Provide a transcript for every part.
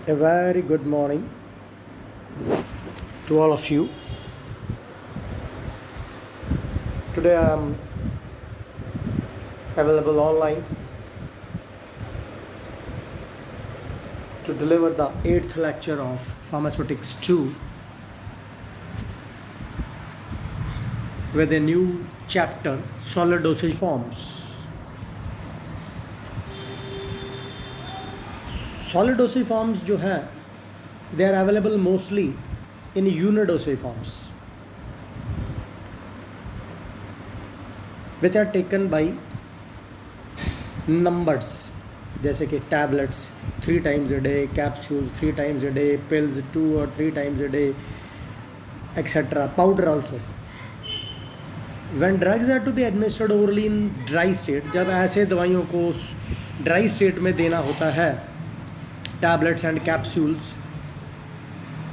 A very good morning to all of you. Today I am available online to deliver the 8th lecture of Pharmaceutics 2 with a new chapter, solid dosage forms. Solid dosage forms जो है they are available mostly in unit dosage forms which are taken by numbers जैसे कि tablets 3 times a day, capsules 3 times a day, pills 2 or 3 times a day, etc. Powder also. When drugs are to be administered orally in dry state, जब ऐसे दवाइयों को dry state में देना होता है, tablets and capsules,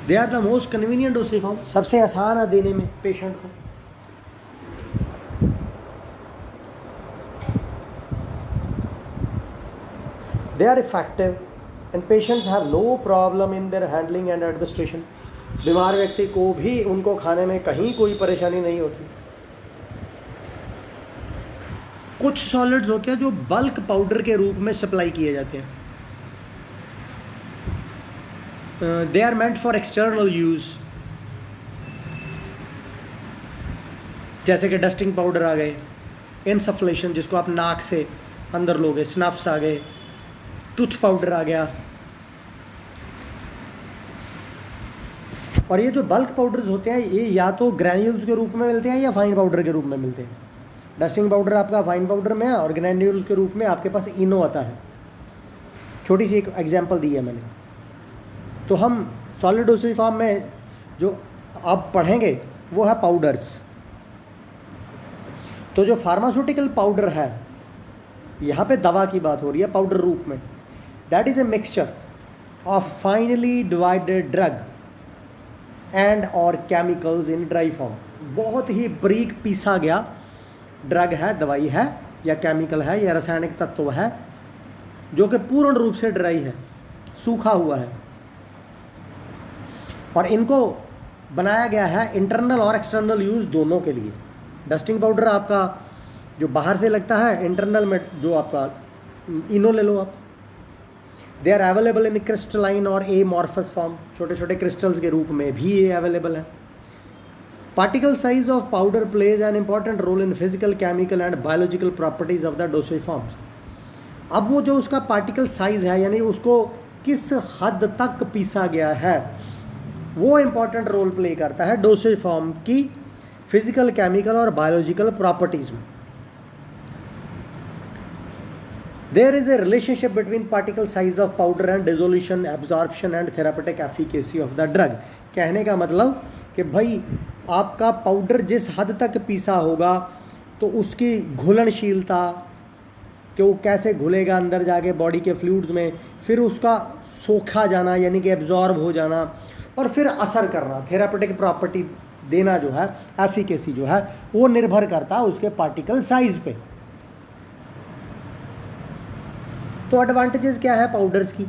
they are the most convenient dosage form. सबसे आसान है देने में पेशेंट को. They are effective and patients have no problem in their handling and administration. बीमार व्यक्ति को भी उनको खाने में कहीं कोई परेशानी नहीं होती. कुछ सॉलिड्स होते हैं जो बल्क पाउडर के रूप में सप्लाई किए जाते हैं. They are meant for external use. जैसे कि डस्टिंग पाउडर आ गए, इंसफलेशन जिसको आप नाक से अंदर लोगे, स्नफ्स आ गए, टूथ पाउडर आ गया. और ये जो बल्क पाउडर्स होते हैं ये या तो ग्रैन्यूल्स के रूप में मिलते हैं या फाइन पाउडर के रूप में मिलते हैं. डस्टिंग पाउडर आपका फाइन पाउडर में है और ग्रैन्यूल्स के रूप में आपके पास इनो आता है. छोटी सी एक एग्जांपल दी है मैंने. तो हम सॉलिड डोसेज फॉर्म में जो आप पढ़ेंगे वो है पाउडर्स. तो जो फार्मास्यूटिकल पाउडर है, यहाँ पे दवा की बात हो रही है पाउडर रूप में, that is a mixture of finally divided drug and और केमिकल्स इन ड्राई फॉर्म. बहुत ही बारीक पीसा गया ड्रग है, दवाई है या केमिकल है या रासायनिक तत्व है जो कि पूर्ण रूप से ड्राई है, सूखा हुआ है. और इनको बनाया गया है इंटरनल और एक्सटर्नल यूज़ दोनों के लिए. डस्टिंग पाउडर आपका जो बाहर से लगता है, इंटरनल में जो आपका इनो ले लो आप. They are available in crystalline और एमॉर्फस फॉर्म, छोटे छोटे क्रिस्टल्स के रूप में भी ये अवेलेबल है. Particle size of powder plays an important role in physical, chemical and biological properties of the dosage forms. अब वो जो उसका पार्टिकल साइज है, यानी उसको किस हद तक पीसा गया है, वो इम्पॉर्टेंट रोल प्ले करता है डोसेज फॉर्म की फिजिकल, केमिकल और बायोलॉजिकल प्रॉपर्टीज में. There is a relationship between particle size of powder and dissolution, absorption and therapeutic efficacy of the drug. कहने का मतलब कि भाई आपका पाउडर जिस हद तक पीसा होगा तो उसकी घुलनशीलता, कि वो कैसे घुलेगा अंदर जाके बॉडी के फ्लूइड्स में, फिर उसका सोखा जाना यानी कि एब्जॉर्ब हो जाना, और फिर असर करना, थेरापेटिक प्रॉपर्टी देना जो है, एफिकेसी जो है, वो निर्भर करता है उसके पार्टिकल साइज पे. तो एडवांटेजेस क्या है पाउडर्स की?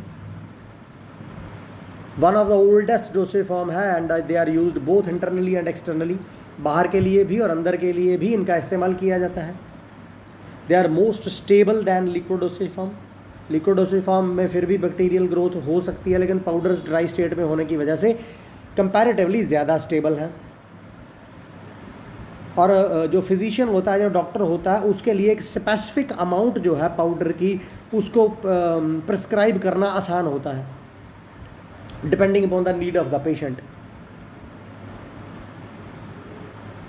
One of the oldest dosage form है and they are used both internally and externally. बाहर के लिए भी और अंदर के लिए भी इनका इस्तेमाल किया जाता है. They are most stable than liquid dosage form. Liquid dosage form में फिर भी बैक्टीरियल ग्रोथ हो सकती है, लेकिन पाउडर्स ड्राई स्टेट में होने की वजह से कंपैरेटिवली ज़्यादा स्टेबल है. और जो फिजिशियन होता है, जो डॉक्टर होता है, उसके लिए एक स्पेसिफिक अमाउंट जो है पाउडर की उसको प्रिस्क्राइब करना आसान होता है, depending upon the need of the patient.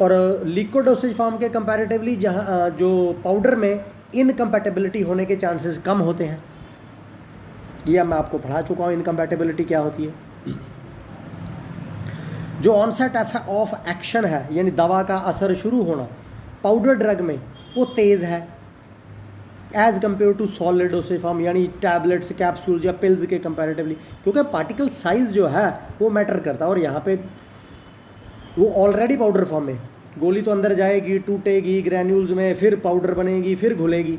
और लिक्विड डोसेज फॉर्म के कंपैरेटिवली जहाँ जो पाउडर में इनकम्पैटिबिलिटी होने के चांसेस कम होते हैं. ये मैं आपको पढ़ा चुका हूँ इनकम्पैटिबिलिटी क्या होती है. जो ऑनसेट ऑफ एक्शन है, यानी दवा का असर शुरू होना पाउडर ड्रग में, वो तेज़ है as compare to solid dosage form, यानी टैबलेट्स, कैप्सूल या पिल्स के कंपैरेटिवली, क्योंकि पार्टिकल साइज़ जो है वो मैटर करता है. और यहाँ पे वो ऑलरेडी पाउडर फॉर्म में, गोली तो अंदर जाएगी, टूटेगी ग्रैन्यूल्स में, फिर पाउडर बनेगी, फिर घुलेगी.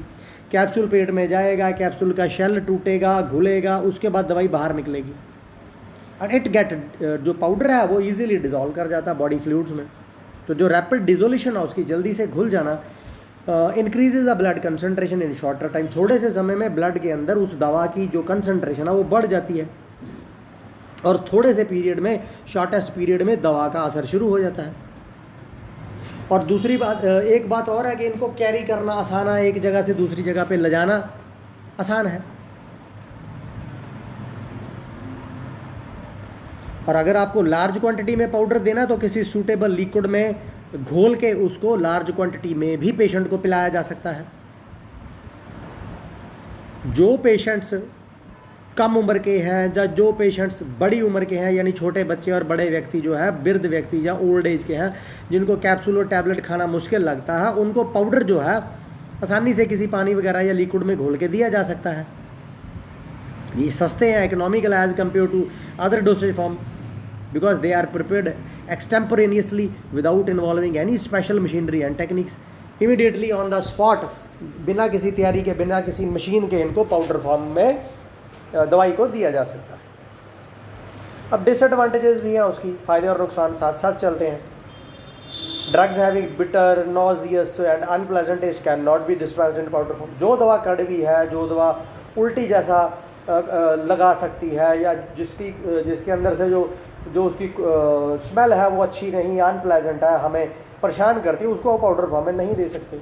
कैप्सूल पेट में जाएगा, कैप्सूल का शेल टूटेगा, घुलेगा, उसके बाद दवाई बाहर निकलेगी. और इट गेट जो पाउडर है वो इजीली डिजोल्व कर जाता है बॉडी फ्लूइड्स में। तो जो रैपिड डिजोल्यूशन है उसकी जल्दी से घुल जाना increases the blood concentration in shorter time. थोड़े से समय में ब्लड के अंदर उस दवा की जो कंसंट्रेशन है वो बढ़ जाती है और थोड़े से पीरियड में, शॉर्टेस्ट पीरियड में दवा का असर शुरू हो जाता है। और दूसरी बात, एक बात और है कि इनको कैरी करना आसान है, एक जगह से दूसरी जगह पे ले जाना आसान है। और अगर आपको लार्ज क्वांटिटी में पाउडर देना तो किसी सूटेबल लिक्विड में घोल के उसको लार्ज क्वांटिटी में भी पेशेंट को पिलाया जा सकता है। जो पेशेंट्स कम उम्र के हैं या जो पेशेंट्स बड़ी उम्र के हैं, यानी छोटे बच्चे और बड़े व्यक्ति जो है, वृद्ध व्यक्ति या ओल्ड एज के हैं, जिनको कैप्सूल और टैबलेट खाना मुश्किल लगता है, उनको पाउडर जो है आसानी से किसी पानी वगैरह या लिक्विड में घोल के दिया जा सकता है। ये सस्ते हैं, economical as compare to other dosage form, because they are prepared extemporaneously without involving any special machinery and techniques, immediately on the spot, बिना किसी तैयारी के, बिना किसी मशीन के इनको पाउडर फॉर्म में दवाई को दिया जा सकता है। अब डिसएडवांटेजेस भी हैं उसकी, फ़ायदे और नुकसान साथ साथ चलते हैं। Drugs having bitter, nauseous and unpleasant taste can not be dispensed in powder form. जो दवा कड़वी है, जो दवा उल्टी जैसा लगा सकती है, या जिसके अंदर से जो उसकी स्मेल है वो अच्छी नहीं, अनप्लेजेंट है, हमें परेशान करती है, उसको पाउडर फॉर्म में नहीं दे सकते।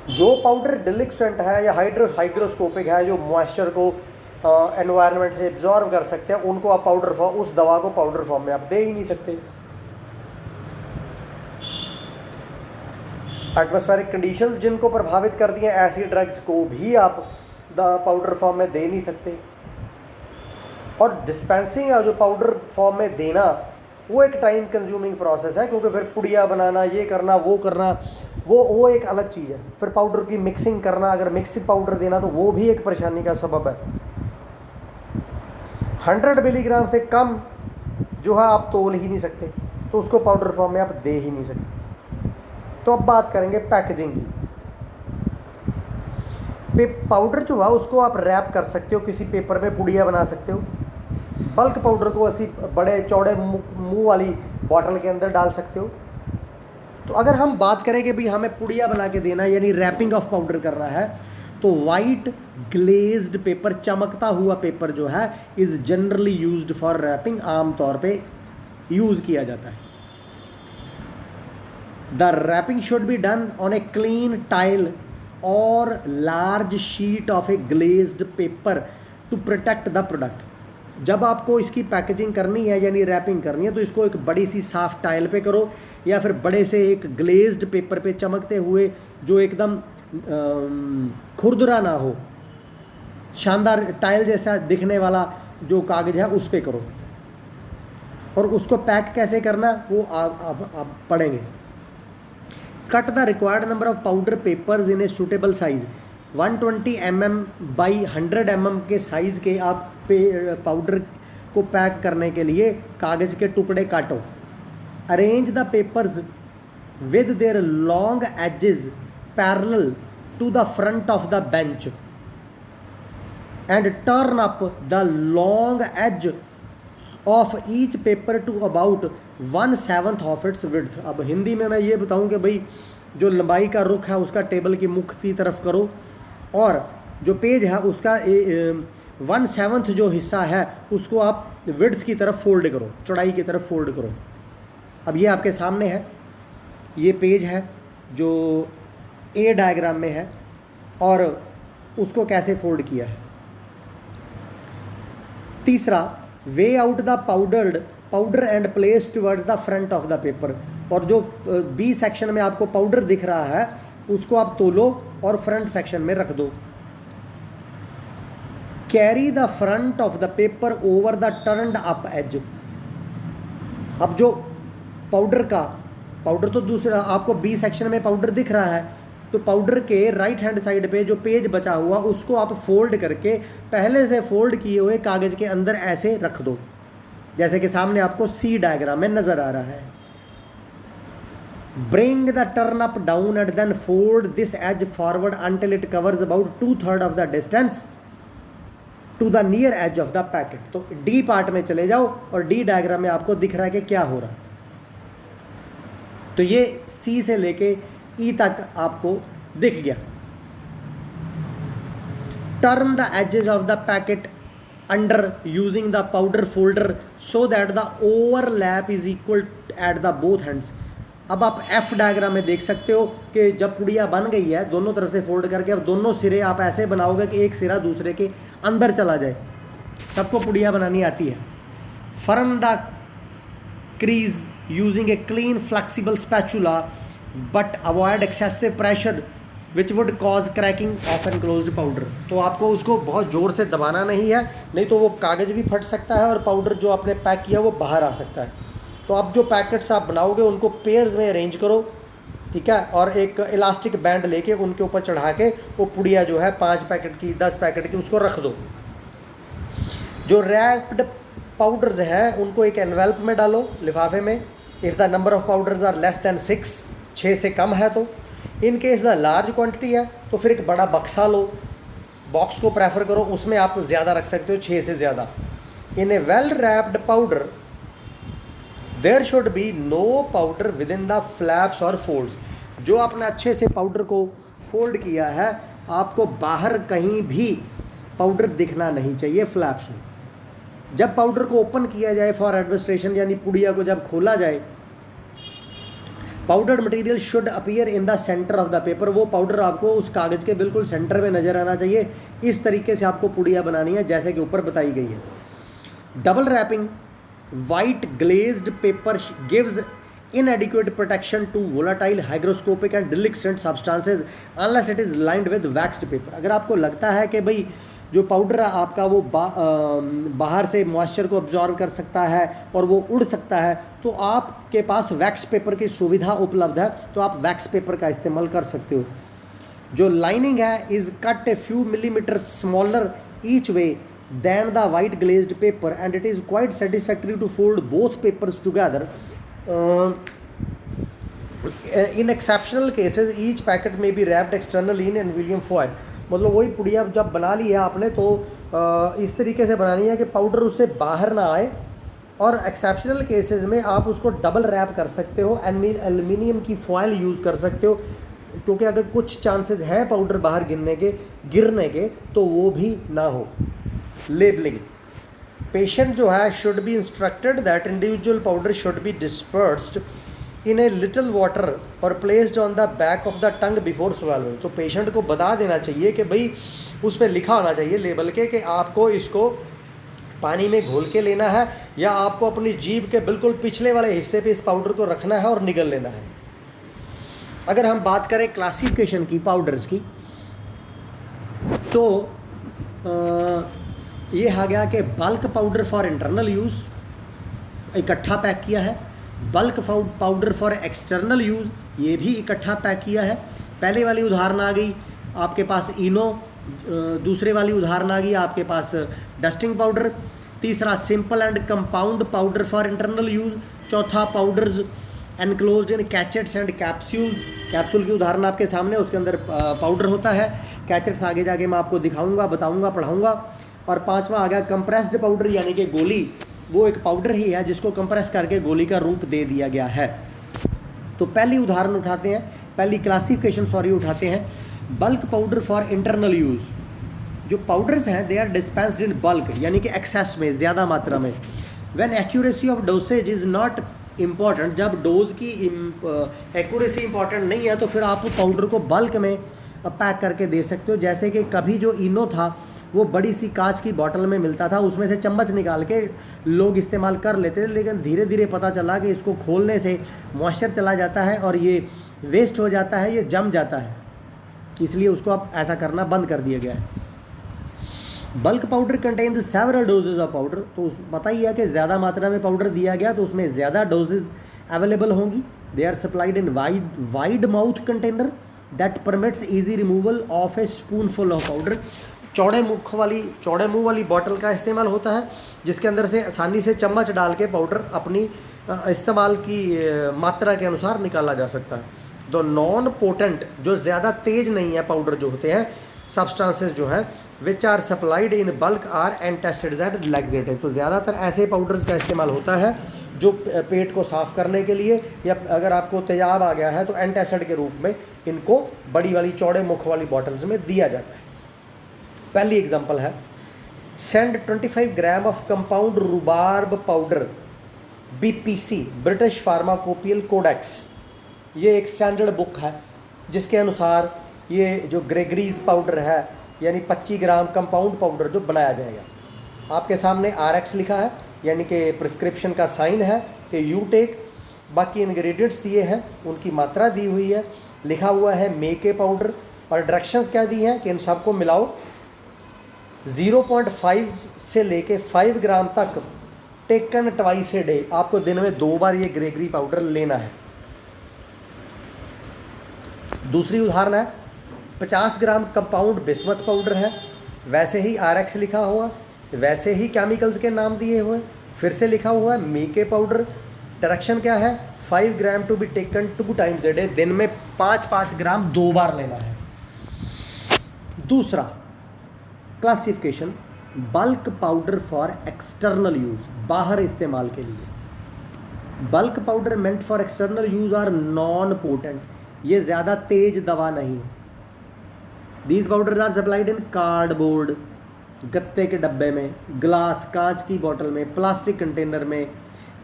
जो पाउडर डिलिक्वेंट है या हाइग्रोस्कोपिक है, जो मॉइस्चर को एनवायरनमेंट से एब्जॉर्ब कर सकते हैं, उनको आप पाउडर फॉर्म, उस दवा को पाउडर फॉर्म में आप दे ही नहीं सकते। एटमॉस्फेरिक कंडीशंस जिनको प्रभावित करती हैं, ऐसी ड्रग्स को भी आप पाउडर फॉर्म में दे नहीं सकते। और डिस्पेंसिंग है जो पाउडर फॉर्म में देना, वो एक टाइम कंज्यूमिंग प्रोसेस है, क्योंकि फिर पुड़िया बनाना, ये करना, वो करना, वो एक अलग चीज़ है। फिर पाउडर की मिक्सिंग करना, अगर मिक्सिंग पाउडर देना तो वो भी एक परेशानी का सबब है। 100 मिलीग्राम से कम जो है आप तोल ही नहीं सकते, तो उसको पाउडर फॉर्म में आप दे ही नहीं सकते। तो अब बात करेंगे पैकेजिंग की। पाउडर जो है उसको आप रैप कर सकते हो, किसी पेपर में पुड़िया बना सकते हो। बल्क पाउडर को ऐसी बड़े चौड़े मुंह वाली बॉटल के अंदर डाल सकते हो। तो अगर हम बात करें कि भाई हमें पुड़िया बना के देना, यानी रैपिंग ऑफ पाउडर करना है, तो वाइट ग्लेज्ड पेपर, चमकता हुआ पेपर जो है, is generally used for wrapping, आमतौर पे यूज़ किया जाता है। The wrapping should be done on a clean tile और large sheet of a glazed paper to protect the product. जब आपको इसकी पैकेजिंग करनी है यानी रैपिंग करनी है, तो इसको एक बड़ी सी साफ टाइल पे करो, या फिर बड़े से एक ग्लेज्ड पेपर पे, चमकते हुए, जो एकदम खुरदुरा ना हो, शानदार टाइल जैसा दिखने वाला जो कागज़ है उस पे करो। और उसको पैक कैसे करना वो आप पढ़ेंगे। Cut the required number of powder papers in a suitable size. 120 mm by 100 mm के साइज़ के आप पाउडर को पैक करने के लिए कागज़ के टुकड़े काटो। Arrange the papers with their long edges parallel to the front of the bench and turn up the long edge of each paper to about 1/7 of its width. अब हिंदी में मैं ये बताऊं कि भाई जो लंबाई का रुख है उसका टेबल की मुख की तरफ करो, और जो पेज है उसका 1/7 जो हिस्सा है उसको आप विड्थ की तरफ फोल्ड करो, चौड़ाई की तरफ फोल्ड करो। अब ये आपके सामने है, ये पेज है जो ए डायग्राम में है, और उसको कैसे फोल्ड किया है। तीसरा, way out the powder and place towards the front of the paper. और जो बी सेक्शन में आपको पाउडर दिख रहा है उसको आप तोलो और फ्रंट सेक्शन में रख दो। Carry the front of the paper over the turned up edge. अब जो पाउडर तो दूसरा आपको बी सेक्शन में पाउडर दिख रहा है, तो पाउडर के राइट हैंड साइड पे जो पेज बचा हुआ उसको आप फोल्ड करके पहले से फोल्ड किए हुए कागज़ के अंदर ऐसे रख दो, जैसे कि सामने आपको सी डायग्राम में नज़र आ रहा है। Bring the turn up down and then fold this edge forward until it covers about 2/3 of the distance to the near edge of the packet. तो डी पार्ट में चले जाओ और डी डायग्राम में आपको दिख रहा है कि क्या हो रहा है। तो ये सी से लेके ई तक आपको दिख गया। Turn the edges of the packet under using the powder folder so that the overlap is equal at the both hands. अब आप एफ डायग्राम में देख सकते हो कि जब पुड़िया बन गई है दोनों तरफ से फोल्ड करके, अब दोनों सिरे आप ऐसे बनाओगे कि एक सिरा दूसरे के अंदर चला जाए। सबको पुड़िया बनानी आती है। Firm the crease using a clean flexible spatula but avoid excessive pressure which would cause cracking of enclosed powder. तो आपको उसको बहुत ज़ोर से दबाना नहीं है, नहीं तो वो कागज़ भी फट सकता है और पाउडर जो आपने पैक किया वो बाहर आ सकता है। तो आप जो पैकेट्स आप बनाओगे उनको पेयर्स में अरेंज करो, ठीक है, और एक इलास्टिक बैंड लेके उनके ऊपर चढ़ा के वो पुड़िया जो है 5 पैकेट की 10 पैकेट की उसको रख दो। जो रैप्ड पाउडर्स हैं उनको एक एनवेल्प में डालो, लिफाफे में। If the number of powders are less than 6 से कम है तो। In case the large quantity है तो फिर एक बड़ा बक्सा लो, बॉक्स को प्रेफर करो, उसमें आप ज़्यादा रख सकते हो, 6 से ज़्यादा। In a well wrapped powder there should be no powder within the flaps और फोल्ड्स। जो आपने अच्छे से पाउडर को फोल्ड किया है आपको बाहर कहीं भी पाउडर दिखना नहीं चाहिए फ्लैप्स में। जब पाउडर को ओपन किया जाए फॉर एडमिनिस्ट्रेशन, यानी पुड़िया को जब खोला जाए, powdered material should appear in the centre of the paper. वो पाउडर आपको उस कागज़ के बिल्कुल सेंटर में नज़र आना चाहिए। इस तरीके से आपको पुड़िया बनानी है जैसे कि ऊपर बताई गई है। Double wrapping white glazed paper gives inadequate protection to volatile hygroscopic and delicate substances unless it is lined with waxed paper। अगर आपको लगता है कि भाई जो पाउडर है आपका वो बाहर से मॉइस्चर को अब्जॉर्व कर सकता है और वो उड़ सकता है, तो आपके पास वैक्स पेपर की सुविधा उपलब्ध है, तो आप वैक्स पेपर का इस्तेमाल कर सकते हो। जो लाइनिंग है is cut a few millimetre smaller each way than the white glazed paper and it is quite satisfactory to fold both papers together. In exceptional cases each packet में be wrapped external in aluminium foil. मतलब वही पुड़िया जब बना ली है आपने तो इस तरीके से बनानी है कि पाउडर उससे बाहर ना आए, और एक्सेप्शनल केसेस में आप उसको डबल रैप कर सकते हो, एल्यूमिनियम की फॉयल यूज़ कर सकते हो, क्योंकि अगर कुछ चांसेस है पाउडर बाहर गिरने के तो वो भी ना हो। लेबलिंग पेशेंट जो है should be instructed that individual powder should be dispersed in a little water और placed on the back of the tongue before swallowing. तो पेशेंट को बता देना चाहिए कि भाई उस पर लिखा होना चाहिए लेबल के कि आपको इसको पानी में घोल के लेना है या आपको अपनी जीभ के बिल्कुल पिछले वाले हिस्से पे इस पाउडर को रखना है और निगल लेना है। अगर हम बात करें क्लासिफिकेशन की पाउडर्स की, तो ये आ गया कि bulk powder for internal use इकट्ठा पैक किया है, bulk powder for external use ये भी इकट्ठा पैक किया है। पहले वाली उदाहरण आ गई आपके पास इनो, दूसरे वाली उदाहरण आ गई आपके पास डस्टिंग पाउडर, तीसरा simple and compound powder for internal use, चौथा powders enclosed in cachets and capsules. Capsule की उदाहरण आपके सामने, उसके अंदर पाउडर होता है, कैचेट्स आगे जाके मैं आपको दिखाऊंगा, बताऊंगा, पढ़ाऊंगा। और पांचवा आ गया कंप्रेस्ड पाउडर, यानी कि गोली, वो एक पाउडर ही है जिसको कंप्रेस करके गोली का रूप दे दिया गया है। तो पहली उदाहरण उठाते हैं, पहली क्लासिफिकेशन उठाते हैं, bulk powder for internal use. जो पाउडर्स हैं they are dispensed in bulk, यानी कि एक्सेस में, ज़्यादा मात्रा में। When accuracy of dosage is not important, जब डोज की एक्यूरेसी इंपॉर्टेंट नहीं है तो फिर आप पाउडर को बल्क में पैक करके दे सकते हो। जैसे कि कभी जो इनो था वो बड़ी सी कांच की बोतल में मिलता था, उसमें से चम्मच निकाल के लोग इस्तेमाल कर लेते थे, लेकिन धीरे धीरे पता चला कि इसको खोलने से मॉइस्चर चला जाता है और ये वेस्ट हो जाता है, ये जम जाता है, इसलिए उसको अब ऐसा करना बंद कर दिया गया है। Bulk powder contains several doses of powder, तो पता ही है कि ज़्यादा मात्रा में पाउडर दिया गया तो उसमें ज़्यादा डोजेज अवेलेबल होंगी। They are supplied in wide mouth container that permits easy removal of a spoonful of powder. चौड़े मुंह वाली बॉटल का इस्तेमाल होता है जिसके अंदर से आसानी से चम्मच डाल के पाउडर अपनी इस्तेमाल की मात्रा के अनुसार निकाला जा सकता है। तो नॉन पोटेंट, जो ज़्यादा तेज़ नहीं है पाउडर जो होते हैं, सब्सटेंसेस जो हैं, which are supplied in bulk are antacids and laxative. तो ज़्यादातर ऐसे पाउडर्स का इस्तेमाल होता है जो पेट को साफ़ करने के लिए, या अगर आपको तेजाब आ गया है तो एंटासिड के रूप में इनको बड़ी वाली चौड़े मुख वाली बॉटल्स में दिया जाता है। पहली एग्जांपल है, send 25 gram of compound rhubarb powder BPC, British pharmacopoeial codex. ये एक स्टैंडर्ड बुक है जिसके अनुसार ये जो ग्रेगरीज पाउडर है यानी 25 ग्राम कंपाउंड पाउडर जो बनाया जाएगा। आपके सामने RX लिखा है यानी कि प्रिस्क्रिप्शन का साइन है कि यू टेक। बाकी इंग्रेडिएंट्स दिए हैं, उनकी मात्रा दी हुई है, लिखा हुआ है मेक ए पाउडर, और डायरेक्शंस क्या दी हैं कि इन सबको मिलाओ 0.5 से लेके 5 ग्राम तक, टेकन ट्वाइस ए डे। आपको दिन में 2 बार ये ग्रेगरी पाउडर लेना है। दूसरी उदाहरण है, 50 ग्राम कंपाउंड बिस्मथ पाउडर है, वैसे ही RX लिखा हुआ, वैसे ही केमिकल्स के नाम दिए हुए, फिर से लिखा हुआ है मेके पाउडर। डायरेक्शन क्या है, 5 gram to be taken 2 times a day, दिन में 5 ग्राम 2 बार लेना है। दूसरा classification, bulk powder for external use, बाहर इस्तेमाल के लिए। Bulk powder meant for external use are non potent, ये ज़्यादा तेज दवा नहीं है। These powders are supplied in cardboard, गत्ते के डब्बे में, ग्लास कांच की बोतल में, प्लास्टिक कंटेनर में,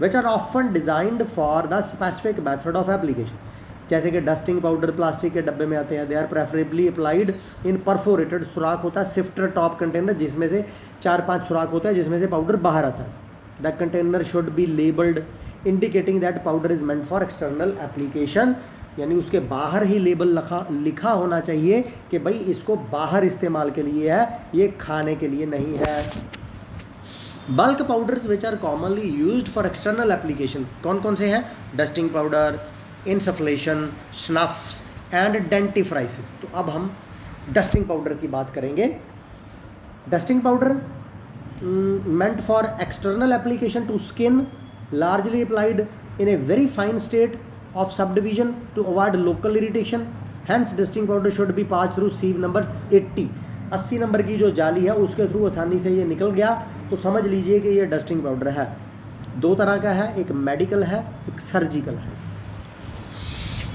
which are often designed for the specific method of application. जैसे कि डस्टिंग पाउडर प्लास्टिक के डब्बे में आते हैं, they are preferably applied in perforated, सुराख होता है सिफ्टर टॉप कंटेनर जिसमें से 4-5 सुराख होता है जिसमें से पाउडर बाहर आता है। The container should be labelled indicating that powder is meant for external application, यानी उसके बाहर ही लेबल लिखा होना चाहिए कि भाई इसको बाहर इस्तेमाल के लिए है, ये खाने के लिए नहीं है। Bulk powders which are commonly used for external application कौन कौन से हैं, dusting powder, insufflation, snuffs and dentifrices. तो अब हम डस्टिंग पाउडर की बात करेंगे। Dusting powder meant for external application to skin, largely applied in a very fine state of subdivision to avoid local irritation. Hence dusting powder should be passed through sieve number 80. 80 number की जो जाली है उसके through आसानी से ये निकल गया, तो समझ लीजिए कि ये डस्टिंग पाउडर है। 2 तरह का है, एक मेडिकल है, एक सर्जिकल है।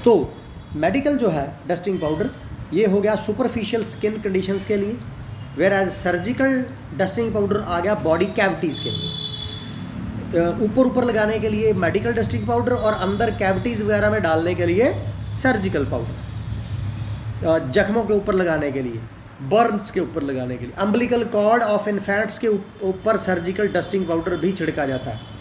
तो मेडिकल जो है डस्टिंग पाउडर, ये हो गया सुपरफिशियल स्किन कंडीशंस के लिए, whereas surgical dusting powder आ गया बॉडी कैविटीज़ के लिए। ऊपर लगाने के लिए मेडिकल डस्टिंग पाउडर, और अंदर कैविटीज़ वगैरह में डालने के लिए सर्जिकल पाउडर। जख्मों के ऊपर लगाने के लिए, बर्न्स के ऊपर लगाने के लिए, अम्बिलिकल कॉर्ड ऑफ इन्फेंट्स के ऊपर सर्जिकल डस्टिंग पाउडर भी छिड़का जाता है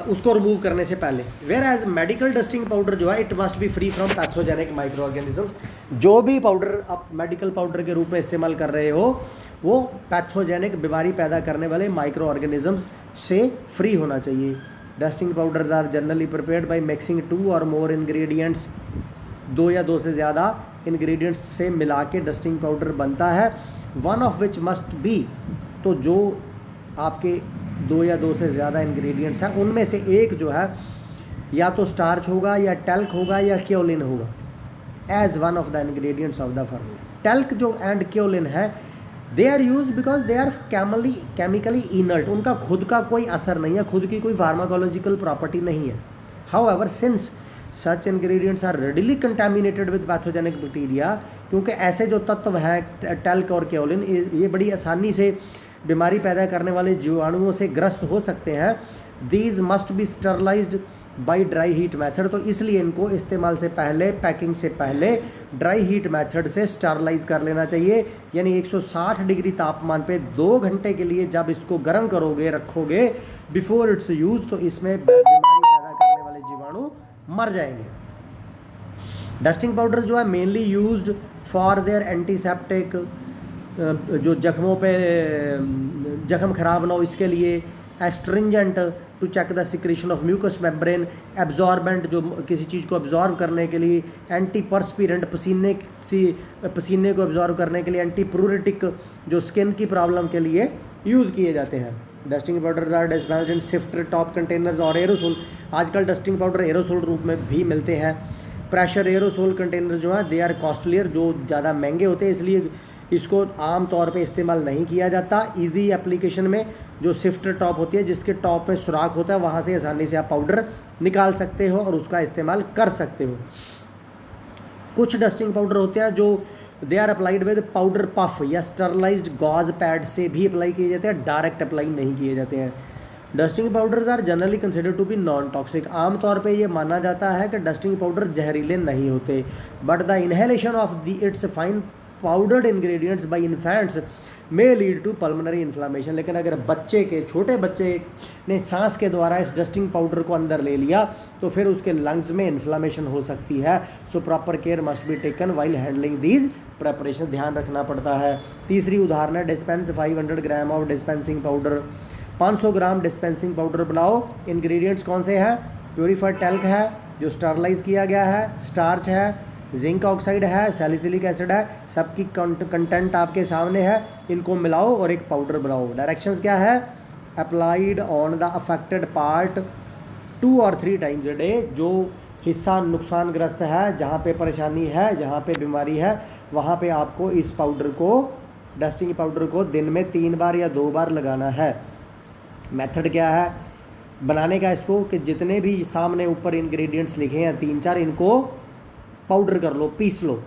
उसको रिमूव करने से पहले। Whereas medical dusting powder जो है it must be free from pathogenic micro organisms. जो भी पाउडर आप मेडिकल पाउडर के रूप में इस्तेमाल कर रहे हो वो पैथोजेनिक, बीमारी पैदा करने वाले माइक्रो ऑर्गेनिजम्स से फ्री होना चाहिए। Dusting powders are generally prepared by mixing 2 or more ingredients, 2 या 2 से ज़्यादा इंग्रेडिएंट्स से मिला के डस्टिंग पाउडर बनता है। One of which must be, तो जो आपके 2 या 2 से ज़्यादा इंग्रेडिएंट्स हैं उनमें से एक जो है या तो स्टार्च होगा या टेल्क होगा या क्योलिन होगा as one of the ingredients of the formula. Talc जो एंड क्योलिन है they are use because they are chemically inert, उनका खुद का कोई असर नहीं है, खुद की कोई फार्माकोलॉजिकल प्रॉपर्टी नहीं है। However since such ingredients are readily contaminated with pathogenic bacteria, क्योंकि ऐसे जो तत्व हैं टेल्क और क्योलिन ये बड़ी आसानी से बीमारी पैदा करने वाले जीवाणुओं से ग्रस्त हो सकते हैं। These must be sterilised by dry heat method, तो इसलिए इनको इस्तेमाल से पहले, पैकिंग से पहले ड्राई हीट मेथड से स्टरलाइज कर लेना चाहिए। यानी 160 डिग्री तापमान पे 2 घंटे के लिए जब इसको गर्म करोगे, रखोगे बिफोर इट्स यूज, तो इसमें बीमारी पैदा करने वाले जीवाणु मर जाएंगे। डस्टिंग पाउडर जो है mainly used for their antiseptic, जो जख्मों पे जख्म खराब ना हो इसके लिए, astringent to check the secretion of mucous membrane, absorbent जो किसी चीज़ को एब्जॉर्व करने के लिए, एंटी परस्पिरेंट पसीने को एब्जॉर्व करने के लिए, एंटी प्रूरिटिक जो स्किन की प्रॉब्लम के लिए यूज़ किए जाते हैं। Dusting powders are dispensed in sifter top containers और एरोसोल। आजकल डस्टिंग पाउडर एरोसोल रूप में भी मिलते हैं। प्रेशर एरोसोल कंटेनर जो हैं दे आर कॉस्टलियर, जो ज़्यादा महंगे होते हैं, इसलिए इसको आम तौर पे इस्तेमाल नहीं किया जाता। इजी एप्लीकेशन में जो शिफ्टर टॉप होती है, जिसके टॉप में सुराख होता है, वहाँ से आसानी से आप पाउडर निकाल सकते हो और उसका इस्तेमाल कर सकते हो। कुछ डस्टिंग पाउडर होते हैं जो they are applied with powder puff या स्टरलाइज्ड गॉज पैड से भी अप्लाई किए जाते हैं, डायरेक्ट अप्लाई नहीं किए जाते हैं। Dusting powders are generally considered to be non toxic. आमतौर पे ये माना जाता है कि डस्टिंग पाउडर जहरीले नहीं होते, but the inhalation of the its fine powdered ingredients by infants may lead to pulmonary inflammation. लेकिन अगर बच्चे के, छोटे बच्चे ने सांस के द्वारा इस डस्टिंग पाउडर को अंदर ले लिया तो फिर उसके लंग्स में इन्फ्लामेशन हो सकती है। So proper care must be taken while handling these preparation, ध्यान रखना पड़ता है। तीसरी उदाहरण है dispense 500 gram of dispensing powder. 500 gram dispensing powder बनाओ। इंग्रेडिएंट्स कौन से हैं? प्योरीफाइड टैल्क है जो स्टरलाइज किया गया है, स्टार्च है, जिंक ऑक्साइड है, सैलिसिलिक एसिड है, सबकी कंटेंट आपके सामने है। इनको मिलाओ और एक पाउडर बनाओ। डायरेक्शंस क्या है? Applied on the affected part 2 और 3 टाइम्स अ डे। जो हिस्सा नुकसानग्रस्त है, जहाँ पे परेशानी है, जहाँ पे बीमारी है, वहाँ पे आपको इस पाउडर को, डस्टिंग पाउडर को दिन में 3 बार या 2 बार लगाना है। मेथड क्या है बनाने का इसको? कि जितने भी सामने ऊपर इंग्रेडिएंट्स लिखे हैं 3-4, इनको पाउडर कर लो, पीस लो।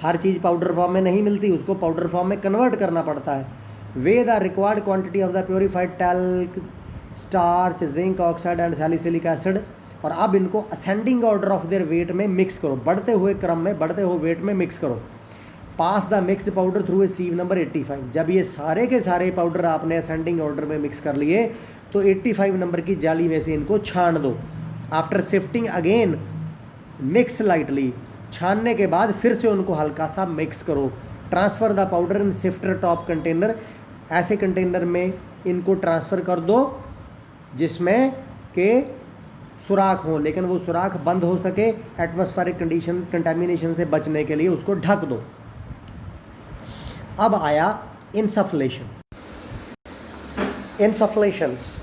हर चीज़ पाउडर फॉर्म में नहीं मिलती, उसको पाउडर फॉर्म में कन्वर्ट करना पड़ता है। Weigh the required quantity of the purified talc, starch, zinc oxide and salicylic acid, और अब इनको ascending order of their weight में मिक्स करो, बढ़ते हुए क्रम में, बढ़ते हुए वेट में मिक्स करो। Pass the mixed powder through a sieve number 85। जब ये सारे के सारे पाउडर आपने असेंडिंग ऑर्डर में मिक्स कर लिए तो 85 नंबर की जाली में से इनको छान दो। After shifting again mix lightly. छानने के बाद फिर से उनको हल्का सा मिक्स करो। Transfer the powder in shifter top container. ऐसे कंटेनर में इनको ट्रांसफ़र कर दो जिसमें के सुराख हो, लेकिन वो सुराख बंद हो सके। एटमॉस्फेरिक कंडीशन, कंटेमिनेशन से बचने के लिए उसको ढक दो। अब आया इंसफलेशन। इंसफलेशंस,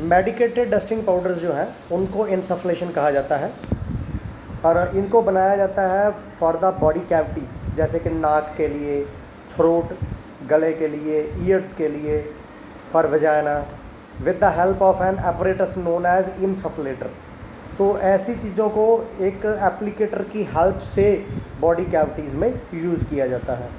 मेडिकेटेड डस्टिंग पाउडर्स जो हैं उनको इंसफलेशन कहा जाता है, और इनको बनाया जाता है फॉर द बॉडी कैविटीज़, जैसे कि नाक के लिए, थ्रोट, गले के लिए, ईयर्स के लिए, for vagina, with the help of an apparatus known as insufflator. तो ऐसी चीज़ों को एक एप्लीकेटर की हेल्प से बॉडी कैविटीज़ में यूज़ किया जाता है।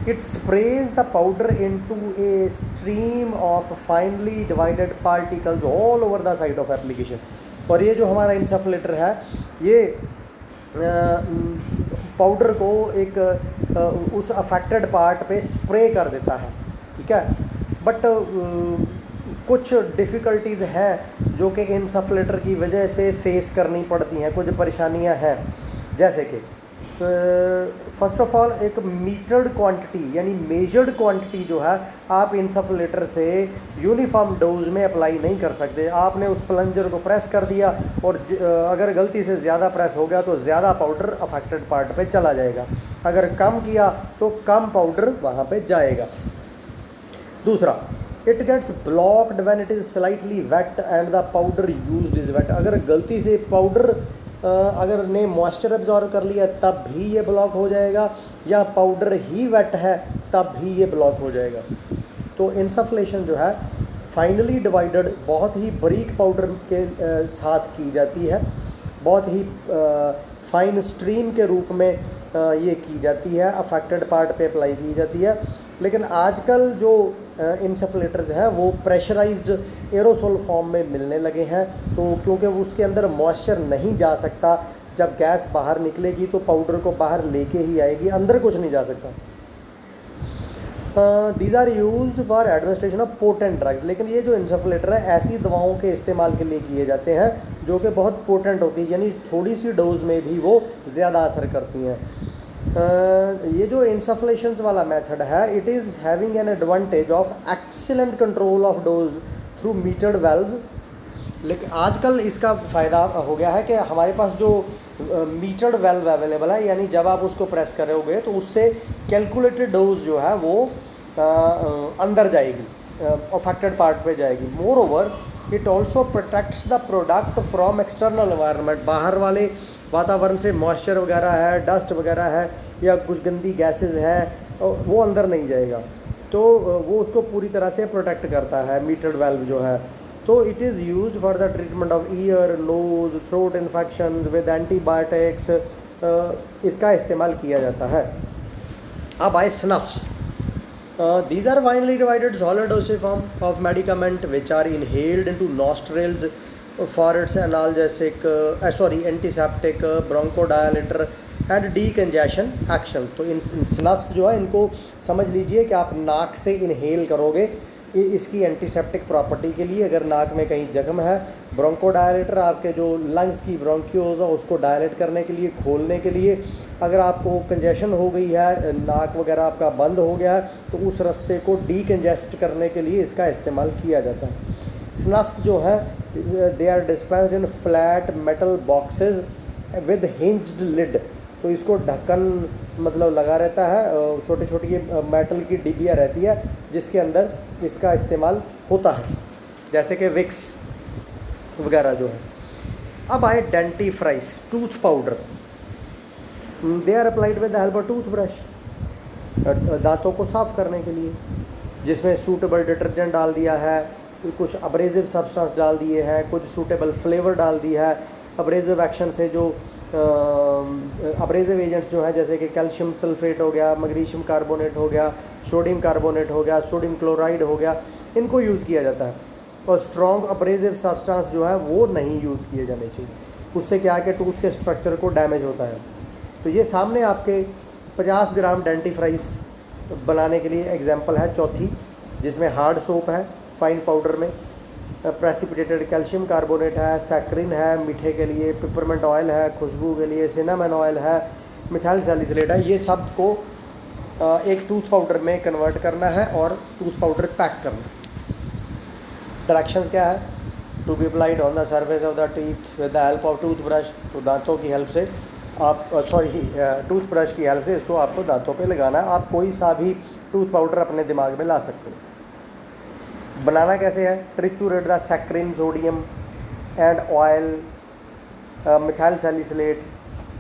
It sprays the powder into a stream of finally divided particles all over the site of application. और ये जो हमारा इंसफलेटर है, ये पाउडर को एक उस अफेक्टेड पार्ट पे स्प्रे कर देता है, ठीक है। बट कुछ डिफ़िकल्टीज़ हैं जो कि इंसफलेटर की वजह से फेस करनी पड़ती हैं, कुछ परेशानियां हैं, जैसे कि फर्स्ट ऑफ ऑल एक मीटर्ड क्वांटिटी यानी मेजर्ड क्वांटिटी जो है आप इंसफलेटर से यूनिफॉर्म डोज में अप्लाई नहीं कर सकते। आपने उस प्लंजर को प्रेस कर दिया और अगर गलती से ज़्यादा प्रेस हो गया तो ज़्यादा पाउडर अफेक्टेड पार्ट पे चला जाएगा, अगर कम किया तो कम पाउडर वहाँ पे जाएगा। दूसरा, it gets blocked when it is slightly wet and the powder used is wet. अगर गलती से पाउडर अगर ने मॉइस्चर एब्जॉर्ब कर लिया तब भी ये ब्लॉक हो जाएगा, या पाउडर ही वेट है तब भी ये ब्लॉक हो जाएगा। तो इंसफलेशन जो है फाइनली डिवाइडेड, बहुत ही बारीक पाउडर के साथ की जाती है, बहुत ही फाइन स्ट्रीम के रूप में ये की जाती है, अफेक्टेड पार्ट पे अप्लाई की जाती है। लेकिन आजकल जो इंसफलेटर्स हैं वो प्रेशराइज्ड एरोसोल फॉर्म में मिलने लगे हैं, तो क्योंकि वो उसके अंदर मॉइस्चर नहीं जा सकता, जब गैस बाहर निकलेगी तो पाउडर को बाहर लेके ही आएगी, अंदर कुछ नहीं जा सकता। These are used for administration of potent drugs. लेकिन ये जो इंसफलेटर है ऐसी दवाओं के इस्तेमाल के लिए किए जाते हैं जो कि बहुत पोटेंट होती है, यानी थोड़ी सी डोज में भी वो ज़्यादा असर करती हैं। ये जो इंसफलेशंस वाला मेथड है, it is having an advantage of excellent control of dose through metered valve. लेकिन आजकल इसका फ़ायदा हो गया है कि हमारे पास जो मीटर्ड वेल्व अवेलेबल है, यानी जब आप उसको प्रेस करोगे तो उससे कैलकुलेटेड डोज जो है वो अंदर जाएगी, अफेक्टेड पार्ट पे जाएगी। More over it also protects the product from external environment. बाहर वाले वातावरण से मॉइस्चर वगैरह है, डस्ट वगैरह है या कुछ गंदी गैसेस हैं वो अंदर नहीं जाएगा, तो वो उसको पूरी तरह से प्रोटेक्ट करता है मीटर्ड वाल्व जो है। तो it is used for the treatment of ear, nose, throat infections with antibiotics, इसका इस्तेमाल किया जाता है। अब आए snuffs. These are finely divided solid dosage form of medicament which are inhaled into nostrils for its analgesic, antiseptic, bronchodilator and decongestion actions। तो इन snuffs जो है इनको समझ लीजिए कि आप नाक से इनहेल करोगे इसकी एंटीसेप्टिक प्रॉपर्टी के लिए, अगर नाक में कहीं जख्म है। ब्रोंकोडायलेटर आपके जो लंग्स की ब्रोंक्यूल्स है उसको डायलेट करने के लिए, खोलने के लिए। अगर आपको कंजेशन हो गई है, नाक वगैरह आपका बंद हो गया है, तो उस रास्ते को डीकंजेस्ट करने के लिए इसका इस्तेमाल किया जाता है। स्नफ्स जो है they are dispensed in flat metal boxes with hinged lid. तो इसको ढक्कन मतलब लगा रहता है, छोटी छोटी मेटल की डिब्बियाँ रहती है जिसके अंदर इसका इस्तेमाल होता है, जैसे कि विक्स वगैरह जो है। अब आए dentifrice, tooth powder. They are applied with the help of tooth brush, दांतों को साफ़ करने के लिए, जिसमें सूटेबल डिटर्जेंट डाल दिया है, कुछ अब्रेजिव सब्सटेंस डाल दिए हैं, कुछ सूटेबल फ्लेवर डाल दिया है। अब्रेजिव एक्शन से जो अब्रेजिव एजेंट्स जो हैं जैसे कि कैल्शियम सल्फेट हो गया, मैग्नीशियम कार्बोनेट हो गया, सोडियम कार्बोनेट हो गया, सोडियम क्लोराइड हो गया, इनको यूज़ किया जाता है। और स्ट्रॉन्ग अब्रेजिव सब्सटेंस जो है वो नहीं यूज़ किए जाने चाहिए, उससे क्या है कि टूथ के स्ट्रक्चर को डैमेज होता है। तो ये सामने आपके 50 ग्राम डेंटिफ्राइस बनाने के लिए एग्जाम्पल है चौथी, जिसमें हार्ड सोप है फाइन पाउडर में, प्रेसिपिटेटेड कैल्शियम कार्बोनेट है, सैक्रिन है मीठे के लिए, पिपरमेंट ऑयल है खुशबू के लिए, सिनेमन ऑयल है, मिथाइल सैलिसिलेट है। ये सब को एक टूथ पाउडर में कन्वर्ट करना है और टूथ पाउडर पैक करना। डायरेक्शंस क्या है? To be applied on the surface of the teeth with the help of tooth brush. तो दांतों की हेल्प से आप टूथ ब्रश की हेल्प से इसको आपको दांतों पे लगाना है। आप कोई सा भी टूथ पाउडर अपने दिमाग में ला सकते हो। बनाना कैसे है? Triturate the saccharin, sodium and oil, methyl salicylate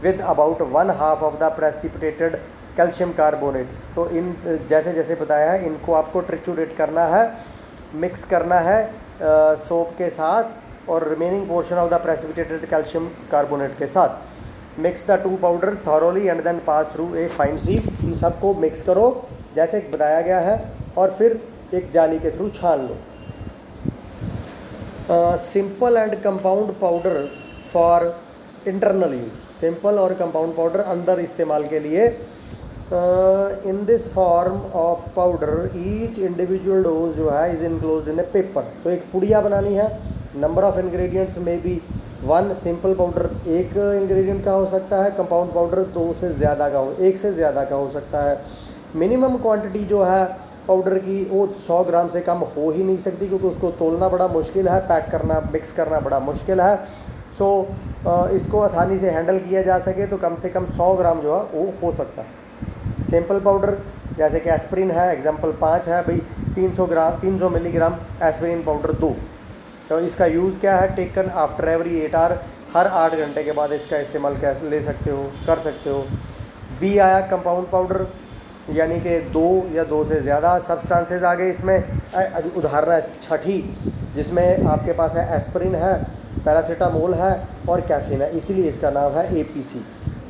with about 1/2 of the precipitated calcium carbonate. तो इन जैसे जैसे बताया है इनको आपको ट्रिचुरेट करना है, मिक्स करना है सोप के साथ और remaining portion of the precipitated calcium carbonate के साथ। Mix the two powders thoroughly and then pass through a fine sieve. इन सबको मिक्स करो जैसे बताया गया है और फिर एक जाली के थ्रू छान लो। Simple and compound powder for internal use. Simple और कंपाउंड पाउडर अंदर इस्तेमाल के लिए। In this form of powder each individual dose जो है is enclosed in a paper. तो एक पुड़िया बनानी है। नंबर ऑफ इंग्रेडिएंट्स में भी 1। सिंपल पाउडर एक इंग्रेडिएंट का हो सकता है, कंपाउंड पाउडर 2 से ज़्यादा का हो, 1 से ज़्यादा का हो सकता है। मिनिमम क्वांटिटी जो है पाउडर की वो 100 ग्राम से कम हो ही नहीं सकती, क्योंकि उसको तोलना बड़ा मुश्किल है, पैक करना, मिक्स करना बड़ा मुश्किल है। सो इसको आसानी से हैंडल किया जा सके तो कम से कम 100 ग्राम जो है वो हो सकता है। सिंपल पाउडर जैसे कि एस्प्रिन है, एग्जांपल 5 है भाई, 300 मिलीग्राम एस्प्रिन पाउडर 2। तो इसका यूज़ क्या है? टेकन आफ्टर एवरी 8 आवर, हर 8 घंटे के बाद इसका इस्तेमाल कैसे ले सकते हो, कर सकते हो। बी आया कंपाउंड पाउडर, यानी कि 2 या 2 से ज़्यादा सब्सटेंसेस आ गए इसमें। उदाहरण है छठी, जिसमें आपके पास है एस्प्रिन है, पैरासीटामोल है और कैफीन है, इसीलिए इसका नाम है APC.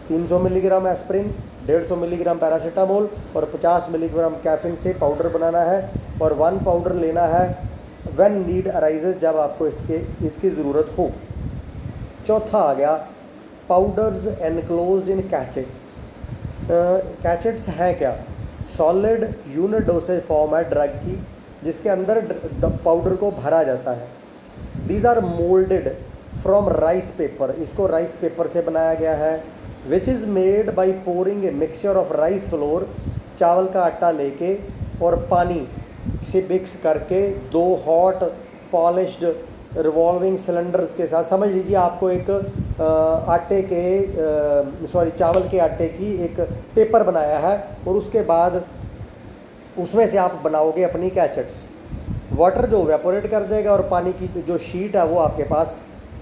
300 milligram aspirin, 150 milligram paracetamol और 50 मिलीग्राम कैफीन से पाउडर बनाना है। और 1 पाउडर लेना है व्हेन नीड अराइजेस, जब आपको इसकी ज़रूरत हो। चौथा आ गया पाउडर्स एनक्लोज्ड इन कैचेट्स। कैचेट्स हैं क्या? सॉलिड यूनिट डोसेज फॉर्म है ड्रग की, जिसके अंदर पाउडर को भरा जाता है। These are moulded from rice paper. इसको राइस पेपर से बनाया गया है। Which is made by pouring a mixture of rice flour. चावल का आटा लेके और पानी से मिक्स करके 2 हॉट पॉलिश्ड रिवॉल्विंग सिलेंडर्स के साथ, समझ लीजिए आपको एक चावल के आटे की एक पेपर बनाया है और उसके बाद उसमें से आप बनाओगे अपनी कैचेट्स। वाटर जो वेपोरेट कर देगा और पानी की जो शीट है वो आपके पास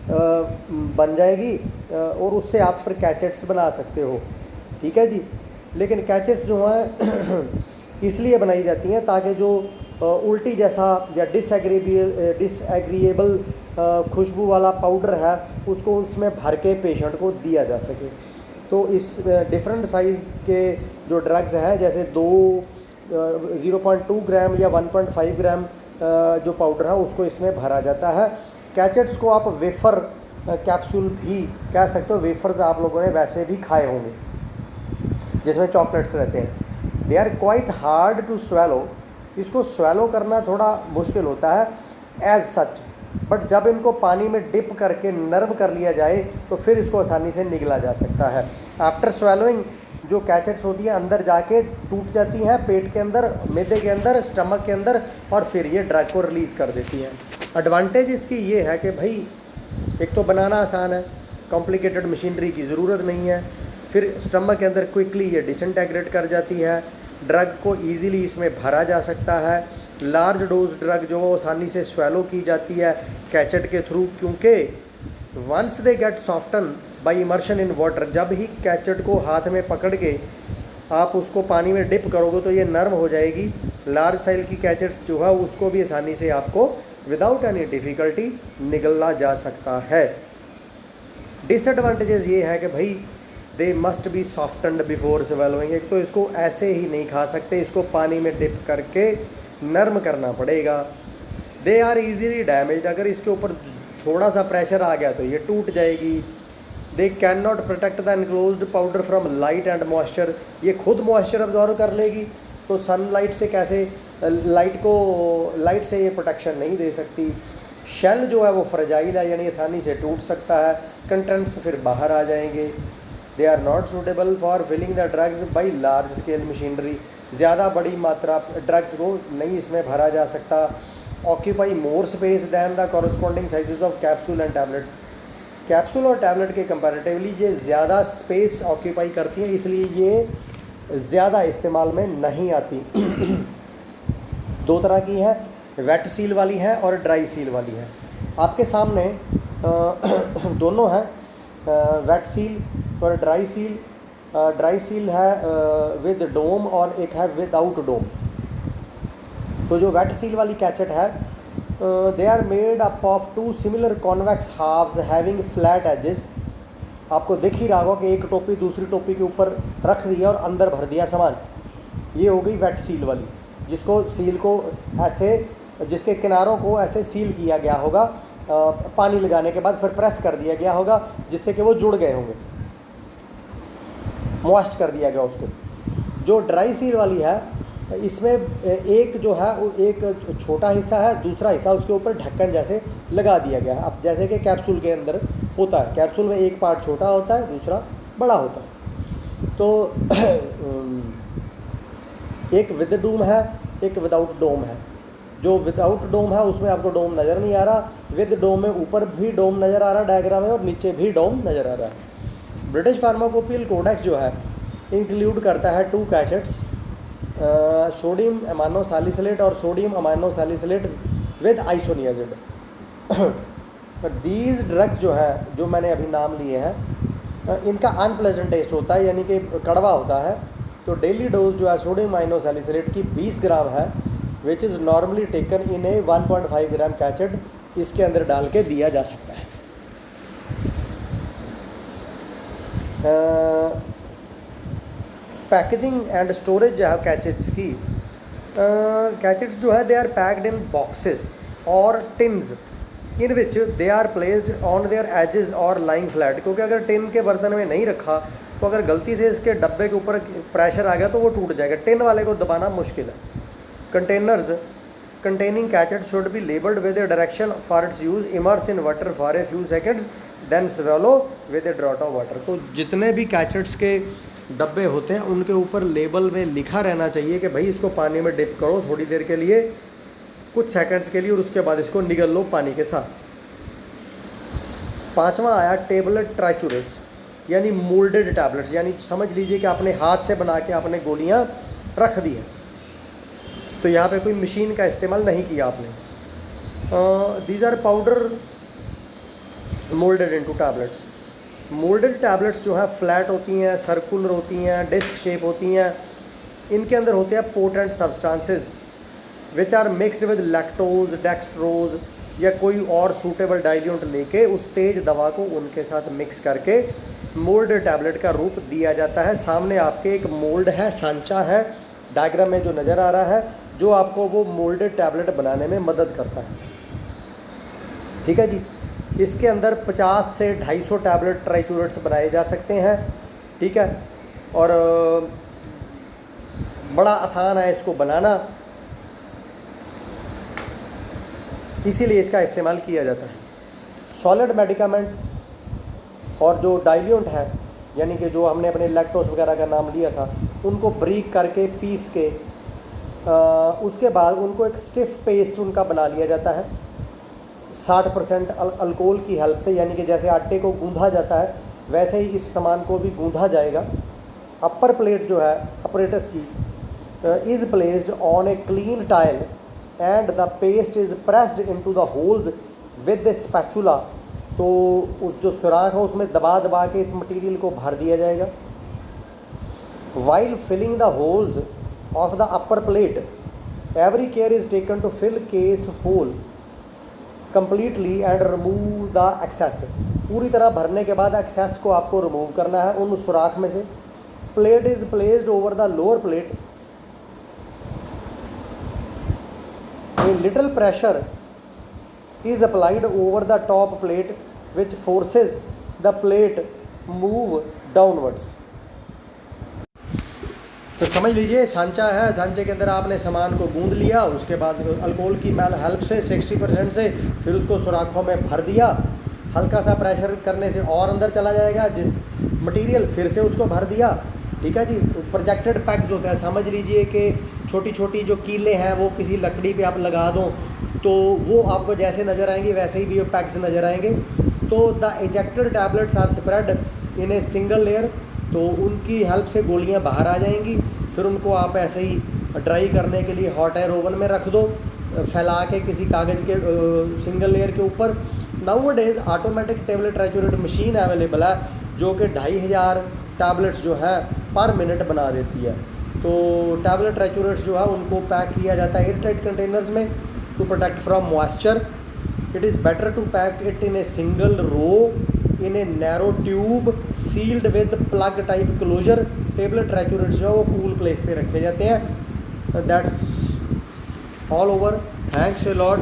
बन जाएगी। और उससे आप फिर कैचेट्स बना सकते हो, ठीक है जी। लेकिन कैचेट्स जो हैं इसलिए बनाई जाती हैं ताकि जो उल्टी जैसा या डिसएग्रीएबल खुशबू वाला पाउडर है उसको उसमें भर के पेशेंट को दिया जा सके। तो इस डिफरेंट साइज़ के जो ड्रग्स हैं, जैसे 0.2 ग्राम या 1.5 ग्राम जो पाउडर है उसको इसमें भरा जाता है। कैचेट्स को आप वेफ़र कैप्सूल भी कह सकते हो। वेफ़र्स आप लोगों ने वैसे भी खाए होंगे जिसमें चॉकलेट्स रहते हैं। They are quite hard to swallow, इसको स्वेलो करना थोड़ा मुश्किल होता है एज सच, बट जब इनको पानी में डिप करके नरम कर लिया जाए तो फिर इसको आसानी से निगला जा सकता है। आफ्टर स्वेलोइंग जो कैचेट्स होती हैं अंदर जाके टूट जाती हैं पेट के अंदर, मैदे के अंदर, स्टमक के अंदर, और फिर ये ड्रग को रिलीज़ कर देती हैं। एडवांटेज इसकी ये है कि भाई एक तो बनाना आसान है, कॉम्प्लिकेटेड मशीनरी की ज़रूरत नहीं है, फिर स्टमक के अंदर क्विकली ये डिसइंटेग्रेट कर जाती है, ड्रग को ईज़िली इसमें भरा जा सकता है। लार्ज डोज ड्रग जो वो आसानी से स्वेलो की जाती है कैचेट के थ्रू, क्योंकि once they get soften by immersion in water, जब ही कैचेट को हाथ में पकड़ के आप उसको पानी में डिप करोगे तो ये नर्म हो जाएगी। लार्ज साइज की कैचेट्स जो है उसको भी आसानी से आपको विदाउट एनी डिफ़िकल्टी निगलना जा सकता है। डिसएडवांटेजेस ये है कि भाई they must be softened before swallowing. एक तो इसको ऐसे ही नहीं खा सकते, इसको पानी में डिप करके नर्म करना पड़ेगा। दे आर ईजीली डैमेज, अगर इसके ऊपर थोड़ा सा प्रेशर आ गया तो ये टूट जाएगी। They can not protect the enclosed powder from light and moisture, ये खुद मॉइस्चर अब्जॉर्व कर लेगी तो सनलाइट से कैसे, लाइट से ये प्रोटेक्शन नहीं दे सकती। शेल जो है वो फ्रेजाइल है, यानी आसानी से टूट सकता है, कंटेंट्स फिर बाहर आ जाएंगे। They are not suitable for filling the drugs by large scale machinery, ज़्यादा बड़ी मात्रा ड्रग्स को नहीं इसमें भरा जा सकता। Occupy more space than the corresponding sizes of capsule and tablet, capsule और टैबलेट के कंपैरेटिवली ये ज़्यादा स्पेस ऑक्यूपाई करती हैं, इसलिए ये ज़्यादा इस्तेमाल में नहीं आती। दो तरह की है, वेट सील वाली है और ड्राई सील वाली है। आपके सामने दोनों हैं, वेट सील और ड्राई सील। ड्राई सील है विद डोम और एक है विदाउट डोम। तो जो वेट सील वाली कैचेट है, they are made up of two similar convex halves having flat edges. आपको दिख ही रहा होगा कि एक टोपी दूसरी टोपी के ऊपर रख दिया और अंदर भर दिया सामान, ये हो गई वेट सील वाली, जिसको सील को ऐसे, जिसके किनारों को ऐसे सील किया गया होगा, पानी लगाने के बाद फिर प्रेस कर दिया गया होगा जिससे कि वो जुड़ गए होंगे, मॉइस्ट कर दिया गया उसको। जो ड्राई सील वाली है इसमें एक जो है वो एक छोटा हिस्सा है, दूसरा हिस्सा उसके ऊपर ढक्कन जैसे लगा दिया गया है। अब जैसे कि कैप्सूल के अंदर होता है, कैप्सूल में एक पार्ट छोटा होता है दूसरा बड़ा होता है। तो एक विद डोम है, एक विदाउट डोम है। जो विदाउट डोम है उसमें आपको डोम नज़र नहीं आ रहा, विद डोम में ऊपर भी डोम नज़र आ रहा है डायग्राम में और नीचे भी डोम नज़र आ रहा है। ब्रिटिश फार्माकोपियल कोडेक्स जो है इंक्लूड करता है 2 कैचेट्स, सोडियम अमाइनो सैलिसिलेट और sodium amino salicylate with isoniazid. These drugs जो है, जो मैंने अभी नाम लिए हैं, इनका अनप्लेजेंट टेस्ट होता है, यानी कि कड़वा होता है। तो डेली डोज जो है सोडियम अमाइनो सैलिसिलेट की 20 ग्राम है, which is normally taken in a 1.5 gram cachet, इसके अंदर डाल के दिया जा सकता है। पैकेजिंग एंड स्टोरेज जो है कैचेट्स की, कैचेट्स जो है they are packed in boxes और tins in which they are placed on their edges और लाइंग फ्लैट। क्योंकि अगर टिन के बर्तन में नहीं रखा तो अगर गलती से इसके डब्बे के ऊपर प्रेशर आ गया तो वो टूट जाएगा, टिन वाले को दबाना मुश्किल है। Containers containing catchets should be labeled with a direction for its use, immerse in water for a few seconds, then swallow with a draught of water। तो जितने भी कैचेट्स के डब्बे होते हैं उनके ऊपर लेबल में लिखा रहना चाहिए कि भाई इसको पानी में डिप करो थोड़ी देर के लिए, कुछ सेकंड्स के लिए, और उसके बाद इसको निगल लो पानी के साथ। 5वां आया टेबलेट ट्राइचुरेट्स, यानी मोल्डेड टैबलेट्स, यानी समझ लीजिए कि आपने हाथ से बना के आपने गोलियाँ रख दी हैं, तो यहाँ पे कोई मशीन का इस्तेमाल नहीं किया आपने। These are powder moulded into tablets. Moulded tablets जो हैं फ्लैट होती हैं, सर्कुलर होती हैं, डिस्क शेप होती हैं। इनके अंदर होते हैं potent substances which are mixed with lactose, dextrose या कोई और सूटेबल डाइल्यूट लेके उस तेज़ दवा को उनके साथ मिक्स करके मोल्डेड टैबलेट का रूप दिया जाता है। सामने आपके एक मोल्ड है, सांचा है, डायग्राम में जो नज़र आ रहा है, जो आपको वो मोल्डेड टैबलेट बनाने में मदद करता है। ठीक है जी। इसके अंदर 50 से 250 टैबलेट ट्राइचूरेट्स बनाए जा सकते हैं। ठीक है, और बड़ा आसान है इसको बनाना, इसीलिए इसका इस्तेमाल किया जाता है। सॉलिड मेडिकामेंट और जो डाइल्यूट है, यानी कि जो हमने अपने लैक्टोस वगैरह का नाम लिया था, उनको ब्रीक करके पीस के उसके बाद उनको एक स्टिफ पेस्ट उनका बना लिया जाता है 60% अल्कोहल की हेल्प से, यानी कि जैसे आटे को गूंधा जाता है वैसे ही इस सामान को भी गूंधा जाएगा। अपर प्लेट जो है अपरेटस की is placed on a clean tile and the paste is pressed into the holes with the spatula. तो उस जो सुराख है उसमें दबा दबा के इस मटेरियल को भर दिया जाएगा। While filling the holes of the upper plate every care is taken to fill case hole completely and remove the excess. पूरी तरह भरने के बाद एक्सेस को आपको रिमूव करना है उन सुराख में से। Plate is placed over the lower plate. A little pressure is applied over the top plate which forces the plate move downwards। तो समझ लीजिए सांचा है, सांचे के अंदर आपने सामान को गूंद लिया, उसके बाद अल्कोहल की हेल्प से 60% से फिर उसको सुराखों में भर दिया, हल्का सा प्रेशर करने से और अंदर चला जाएगा जिस मटेरियल, फिर से उसको भर दिया। ठीक है जी। प्रोजेक्टेड पैक्स होता है, समझ लीजिए कि छोटी छोटी जो कीले हैं वो किसी लकड़ी पे आप लगा दो तो वो आपको जैसे नज़र आएंगे वैसे ही भी वो पैक्स नज़र आएंगे। तो the ejected tablets are spread in a single layer, तो उनकी हेल्प से गोलियां बाहर आ जाएंगी। फिर उनको आप ऐसे ही ड्राई करने के लिए हॉट एयर ओवन में रख दो, फैला के किसी कागज़ के सिंगल लेयर के ऊपर। Nowadays automatic tablet triturate machine available है जो कि 2500 टैबलेट्स जो है पर मिनट बना देती है। तो टैबलेट ट्राइचूरेट्स जो है उनको पैक किया जाता है एयरटाइट कंटेनर्स में to protect from moisture. It is better to pack it in a single row in a narrow tube sealed with plug type closure. Tablet triturates जो है वो कूल प्लेस पे रखे जाते हैं। That's all over. Thanks a lot.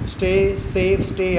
Stay safe, stay